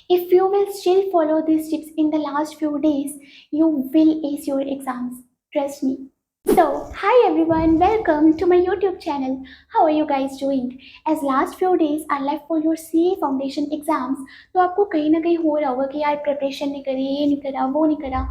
If you will still follow these tips in the last few days, you will ace your exams. Trust me. So, hi everyone, welcome to my YouTube channel. How are you guys doing? As last few days are left for your CA foundation exams, तो आपको कहीं ना कहीं हो रहा होगा कि यार प्रिपरेशन नहीं करी, ये नहीं करा, वो नहीं करा।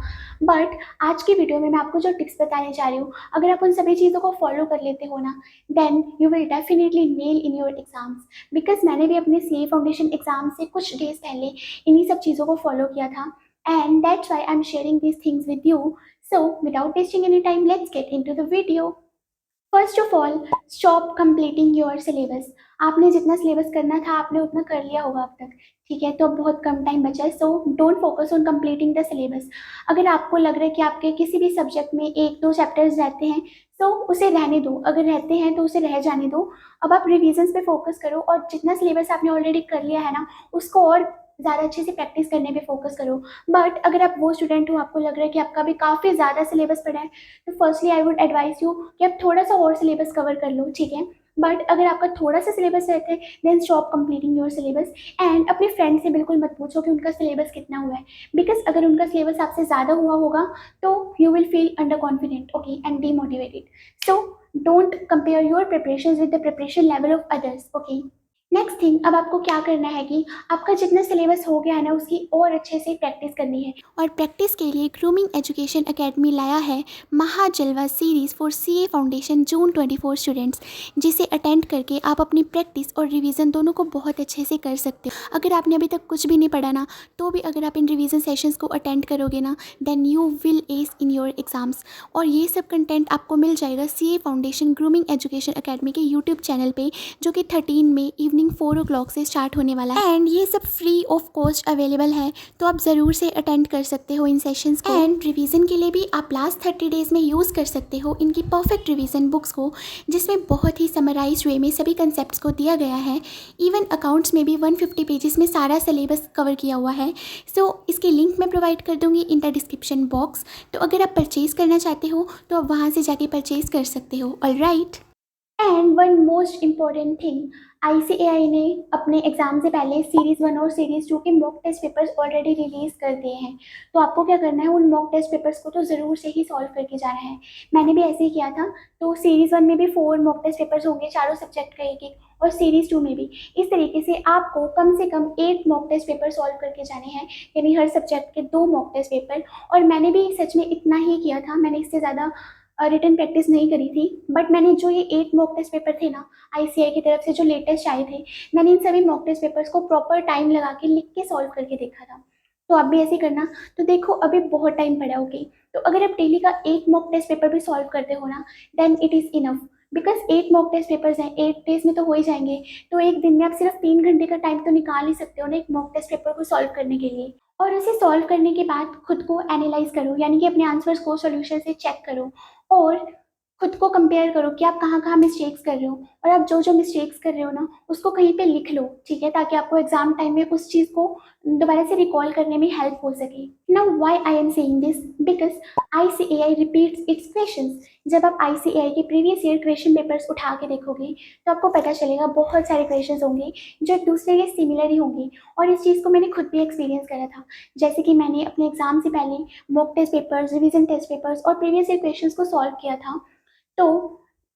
बट आज की वीडियो में मैं आपको जो टिप्स बताने जा रही हूँ, अगर आप उन सभी चीज़ों को फॉलो कर लेते हो ना, then you will definitely nail in your exams. Because मैंने भी अपने CA फाउंडेशन एग्जाम से कुछ डेज पहले इन्हीं सब चीज़ों को फॉलो किया था, and that's why I'm sharing these things with you. So, without wasting any time, let's get into the video. First of all, stop completing your syllabus. आपने जितना सिलेबस करना था आपने उतना कर लिया होगा अब तक, ठीक है? तो अब बहुत कम टाइम बचा है, so don't focus on completing the syllabus. अगर आपको लग रहा है कि आपके किसी भी सब्जेक्ट में एक दो चैप्टर्स रहते हैं, तो उसे रहने दो। अगर रहते हैं तो उसे रह जाने दो। अब आप रिविजन्स पे फोकस करो और जितना सिलेबस आपने ऑलरेडी कर लिया है ना, उसको और ज़्यादा अच्छे से प्रैक्टिस करने पे फोकस करो। बट अगर आप वो स्टूडेंट हो, आपको लग रहा है कि आपका भी काफ़ी ज़्यादा सिलेबस पड़ा है, तो firstly I would advise you कि आप थोड़ा सा और सिलेबस कवर कर लो, ठीक है? बट अगर आपका थोड़ा सा सिलेबस रहता है, then stop completing your syllabus. And अपने फ्रेंड से बिल्कुल मत पूछो कि उनका सिलेबस कितना हुआ है, बिकॉज अगर उनका सिलेबस आपसे ज़्यादा हुआ होगा तो you will feel under confident, okay, and demotivated. So don't compare your preparation with the preparation level of others, okay? Next thing, अब आपको क्या करना है कि आपका जितना सिलेबस हो गया है ना, उसकी और अच्छे से प्रैक्टिस करनी है। और प्रैक्टिस के लिए ग्रूमिंग एजुकेशन एकेडमी लाया है महाजलवा series for CA foundation June 24 students, जिसे अटेंड करके आप अपनी प्रैक्टिस और रिवीजन दोनों को बहुत अच्छे से कर सकते हो। अगर आपने अभी तक कुछ भी नहीं पढ़ा ना, तो भी अगर आप इन रिवीजन सेशंस को अटेंड करोगे ना, then you will ace in your exams. और ये सब कंटेंट आपको मिल जाएगा CA foundation grooming education academy के यूट्यूब चैनल पे, जो कि 13 में इवनिंग 4 o'clock से स्टार्ट होने वाला है। एंड ये सब फ्री ऑफ कॉस्ट अवेलेबल है, तो आप ज़रूर से अटेंड कर सकते हो इन सेशंस को। एंड रिवीजन के लिए भी आप लास्ट 30 डेज में यूज़ कर सकते हो इनकी परफेक्ट रिवीजन बुक्स को, जिसमें बहुत ही समराइज वे में सभी कंसेप्ट को दिया गया है। इवन अकाउंट्स में भी 150 पेजेस में सारा सिलेबस कवर किया हुआ है। सो इसकी लिंक मैं प्रोवाइड कर दूंगी इन द डिस्क्रिप्शन बॉक्स, तो अगर आप परचेज करना चाहते हो तो आप वहाँ से जाके परचेज कर सकते हो। Alright. And one most important thing, ICAI ने अपने एग्जाम से पहले सीरीज़ 1 और सीरीज़ 2 के mock test papers already release कर दिए हैं। तो आपको क्या करना है, उन मॉक टेस्ट पेपर्स को तो ज़रूर से ही सॉल्व करके जाना है। मैंने भी ऐसे ही किया था। तो सीरीज़ 1 में भी 4 मॉक टेस्ट पेपर्स होंगे, चारों सब्जेक्ट का एक एक, और सीरीज़ 2 में भी। इस तरीके से आपको कम से कम 8 मॉक टेस्ट पेपर सॉल्व करके जाने हैं, यानी हर सब्जेक्ट के 2 मॉक टेस्ट पेपर। और मैंने भी सच में इतना ही किया था, मैंने इससे ज़्यादा रिटन प्रैक्टिस नहीं करी थी। बट मैंने जो ये 8 मॉक टेस्ट पेपर थे ना, ICAI की तरफ से जो लेटेस्ट आए थे, मैंने इन सभी मॉक टेस्ट पेपर्स को प्रॉपर टाइम लगा के लिख के सॉल्व करके देखा था। तो आप भी ऐसे ही करना। तो देखो, अभी बहुत टाइम पड़ा, ओके? तो अगर आप डेली का एक मॉक टेस्ट पेपर भी सॉल्व करते हो ना, then it is enough. Because 8 mock test papers हैं, 8 डेज में तो हो ही जाएंगे। तो एक दिन में आप सिर्फ 3 घंटे का टाइम तो निकाल ही सकते हो ना एक मॉक टेस्ट पेपर को सॉल्व करने के लिए। और उसे सॉल्व करने के बाद खुद को एनालाइज करो, यानी कि अपने आंसर्स को सॉल्यूशन से चेक करो और खुद को कंपेयर करो कि आप कहाँ कहाँ मिस्टेक्स कर रहे हो। और आप जो जो मिस्टेक्स कर रहे हो ना, उसको कहीं पे लिख लो, ठीक है? ताकि आपको एग्जाम टाइम में उस चीज़ को दोबारा से रिकॉल करने में हेल्प हो सके। Now why I am saying this, because ICAI repeats it's questions. जब आप ICAI के प्रीवियस ईयर क्वेश्चन पेपर्स उठा के देखोगे, तो आपको पता चलेगा बहुत सारे क्वेश्चंस होंगे जो एक दूसरे के सिमिलर ही होंगे। और इस चीज़ को मैंने खुद भी एक्सपीरियंस करा था। जैसे कि मैंने अपने एग्जाम से पहले mock test papers, revision test papers और प्रीवियस ईयर क्वेश्चंस को सॉल्व किया था। तो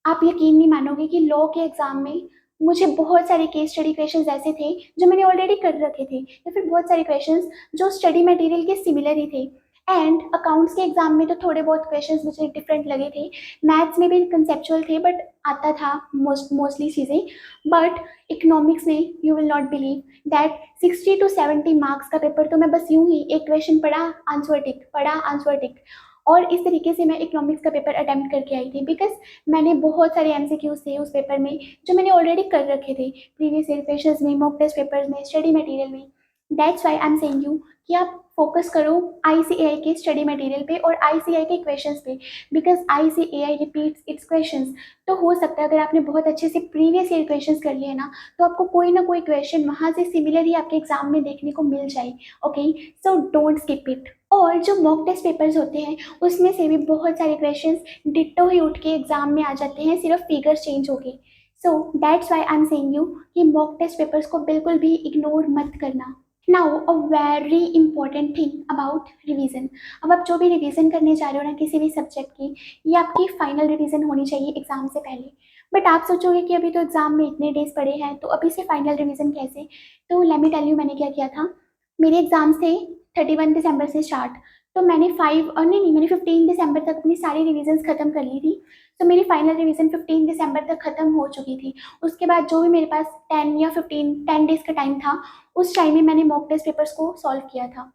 आप यकीन नहीं मानोगे कि लॉ के एग्ज़ाम में मुझे बहुत सारे केस स्टडी क्वेश्चंस ऐसे थे जो मैंने ऑलरेडी कर रखे थे, या फिर बहुत सारे क्वेश्चंस जो स्टडी मटेरियल के सिमिलर ही थे। एंड अकाउंट्स के एग्ज़ाम में तो थोड़े बहुत क्वेश्चंस मुझे डिफरेंट लगे थे। मैथ्स में भी कंसेप्चुअल थे, बट आता था मोस्टली चीज़ें। बट इकोनॉमिक्स में you will not believe that 60 to 70 marks का पेपर तो मैं बस यूं ही एक क्वेश्चन पढ़ा, आंसर टिक, पढ़ा, आंसर टिक। और इस तरीके से मैं इकोनॉमिक्स का पेपर अटेम्प्ट करके आई थी, बिकॉज मैंने बहुत सारे MCQs थे उस पेपर में जो मैंने ऑलरेडी कर रखे थे प्रीवियस ईयर क्वेश्चंस में, मॉक टेस्ट पेपर्स में, स्टडी मटेरियल में। That's why I am saying you कि आप फोकस करो ICAI के स्टडी मटेरियल पे और ICAI के क्वेश्चंस पे, because ICAI repeats it's questions. तो हो सकता है अगर आपने बहुत अच्छे से प्रीवियस ईयर क्वेश्चंस कर लिए ना, तो आपको कोई ना कोई क्वेश्चन वहाँ से सिमिलर ही आपके एग्जाम में देखने को मिल जाए, okay? So don't skip it. और जो मॉक टेस्ट पेपर्स होते हैं, उसमें से भी बहुत सारे क्वेश्चंस डिट्टो ही उठ के एग्जाम में आ जाते हैं, सिर्फ फिगर्स चेंज हो गए। So that's why I am saying you कि मॉक टेस्ट पेपर्स को बिल्कुल भी इग्नोर मत करना। Now a very important thing about revision. अब आप जो भी रिवीजन करने जा रहे हो ना किसी भी सब्जेक्ट की, ये आपकी फाइनल रिवीजन होनी चाहिए एग्जाम से पहले। बट आप सोचोगे कि अभी तो एग्जाम में इतने डेज पड़े हैं तो अभी से फाइनल रिवीजन कैसे। तो लेट मी टेल यू मैंने क्या किया था। मेरे एग्जाम से 31 दिसंबर से स्टार्ट। तो मैंने नहीं, मैंने 15 दिसंबर तक अपनी सारी रिविजन्स खत्म कर ली थी। तो मेरी फाइनल रिवीजन 15 दिसंबर तक खत्म हो चुकी थी। उसके बाद जो भी मेरे पास 10 डेज का टाइम था, उस टाइम में मैंने मॉक टेस्ट पेपर्स को सॉल्व किया था।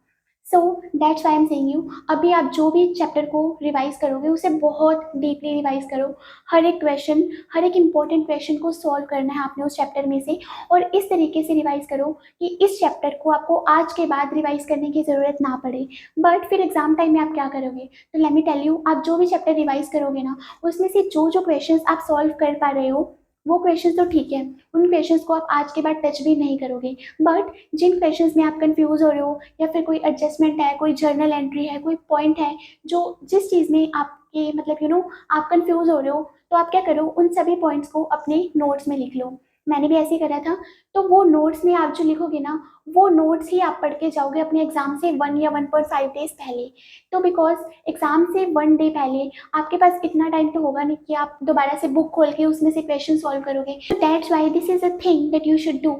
So that's why am saying you, अभी आप जो भी चैप्टर को रिवाइज करोगे उसे बहुत डीपली रिवाइज करो। हर एक क्वेश्चन, हर एक इंपॉर्टेंट क्वेश्चन को सॉल्व करना है आपने उस चैप्टर में से। और इस तरीके से रिवाइज करो कि इस चैप्टर को आपको आज के बाद रिवाइज करने की ज़रूरत ना पड़े। बट फिर एग्जाम टाइम में आप क्या करोगे, तो लेट मी टेल यू, आप जो भी चैप्टर रिवाइज करोगे ना, उसमें से जो जो क्वेश्चंस आप सॉल्व कर पा रहे हो वो क्वेश्चंस तो ठीक है, उन क्वेश्चंस को आप आज के बाद टच भी नहीं करोगे। बट जिन क्वेश्चंस में आप कंफ्यूज हो रहे हो, या फिर कोई एडजस्टमेंट है, कोई जर्नल एंट्री है, कोई पॉइंट है, जो जिस चीज़ में आपके मतलब आप कंफ्यूज हो रहे हो, तो आप क्या करो, उन सभी पॉइंट्स को अपने नोट्स में लिख लो। मैंने भी ऐसे ही करा था। तो वो नोट्स में आप जो लिखोगे ना, वो नोट्स ही आप पढ़ के जाओगे अपने एग्जाम से 1 या 1.5 डेज पहले। तो बिकॉज एग्जाम से 1 डे पहले आपके पास इतना टाइम तो होगा नहीं कि आप दोबारा से बुक खोल के उसमें से क्वेश्चन सॉल्व करोगे। तो that's why this is a thing that you should do.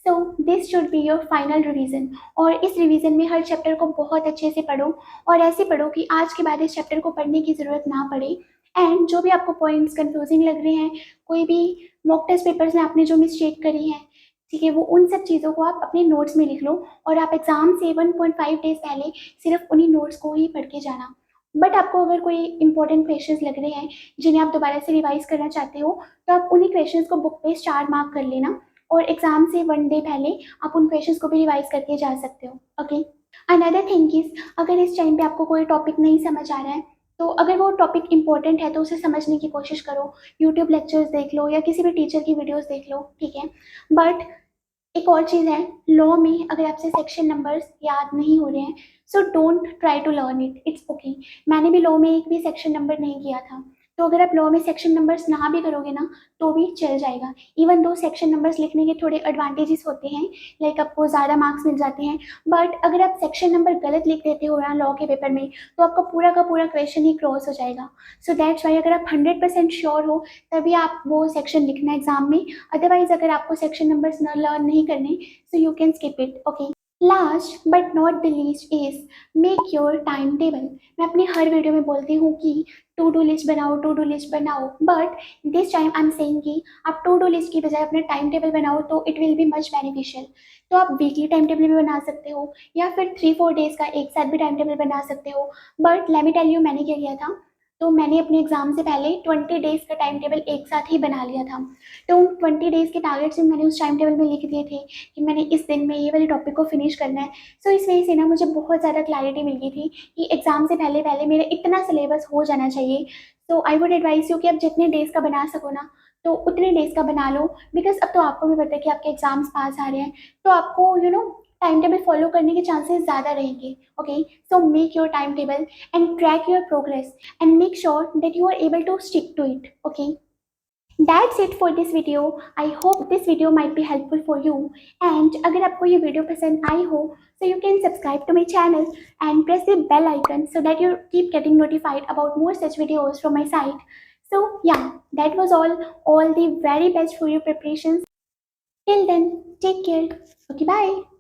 So this should be your final revision. और इस रिवीजन में हर चैप्टर को बहुत अच्छे से पढ़ो, और ऐसे पढ़ो कि आज के बाद इस चैप्टर को पढ़ने की ज़रूरत ना पड़े। एंड जो भी आपको पॉइंट्स कंफ्यूजिंग लग रहे हैं, कोई भी मॉक टेस्ट पेपर्स में आपने जो मिस्टेक करी है, ठीक है, वो उन सब चीज़ों को आप अपने नोट्स में लिख लो। और आप एग्जाम से 1.5 डेज पहले सिर्फ उन्हीं नोट्स को ही पढ़ के जाना। बट आपको अगर कोई इंपॉर्टेंट क्वेश्चंस लग रहे हैं जिन्हें आप दोबारा से रिवाइज करना चाहते हो, तो आप उन्हीं क्वेश्चंस को बुक पे स्टार मार्क कर लेना, और एग्जाम से 1 डे पहले आप उन क्वेश्चंस को भी रिवाइज करके जा सकते हो। ओके। अनदर थिंग इज, अगर इस टाइम पे आपको कोई टॉपिक नहीं समझ आ रहा है, तो अगर वो टॉपिक इंपॉर्टेंट है तो उसे समझने की कोशिश करो। यूट्यूब लेक्चर्स देख लो या किसी भी टीचर की वीडियोस देख लो, ठीक है। बट एक और चीज़ है, लॉ में अगर आपसे सेक्शन नंबर्स याद नहीं हो रहे हैं, so don't try to learn it, it's okay. मैंने भी लॉ में एक भी सेक्शन नंबर नहीं किया था। तो अगर आप लॉ में सेक्शन नंबर्स ना भी करोगे ना, तो भी चल जाएगा। इवन दो सेक्शन नंबर्स लिखने के थोड़े एडवांटेजेस होते हैं, लाइक आपको ज़्यादा मार्क्स मिल जाते हैं। बट अगर आप सेक्शन नंबर गलत लिख देते हो ना लॉ के पेपर में, तो आपका पूरा का पूरा क्वेश्चन ही क्रॉस हो जाएगा। सो दैट्स वाई अगर आप 100% श्योर हो तभी आप वो सेक्शन लिखना एग्जाम में। अदरवाइज अगर आपको सेक्शन नंबर्स न लर्न नहीं करने, so you can skip it. Okay. Last but not the least is make your time table. मैं अपनी हर वीडियो में बोलती हूँ कि टू डू लिस्ट बनाओ, टू डू लिस्ट बनाओ। But this time I am saying कि आप टू डू लिस्ट की बजाय अपना टाइम टेबल बनाओ, तो it will be much beneficial. तो आप वीकली टाइम टेबल भी बना सकते हो, या फिर 3-4 डेज का एक साथ भी टाइम टेबल बना सकते हो। But let me tell you मैंने क्या किया था। तो मैंने अपने एग्जाम से पहले 20 डेज का टाइम टेबल एक साथ ही बना लिया था। तो उन 20 डेज के टारगेट्स भी मैंने उस टाइम टेबल में लिख दिए थे कि मैंने इस दिन में ये वाले टॉपिक को फिनिश करना है। सो इस वजह से ना मुझे बहुत ज़्यादा क्लैरिटी मिल गई थी कि एग्जाम से पहले पहले मेरा इतना सिलेबस हो जाना चाहिए। तो आई वुड एडवाइस यू कि आप जितने डेज का बना सको ना, तो उतने डेज का बना लो। बिकॉज अब तो आपको भी पता है कि आपके एग्जाम्स पास आ रहे हैं, तो आपको टाइम टेबल फॉलो करने के चांसेस ज़्यादा रहेंगे। Okay. So make your time table and track your progress and make sure that you are able to stick to it. Okay, that's it for this video. I hope this video might be helpful for you. And अगर आपको ये video पसंद आई हो, so you can subscribe to my channel and press the bell icon so that you keep getting notified about more such videos from my site. So yeah, that was all the very best for your preparations. Till then, take care. Okay, bye.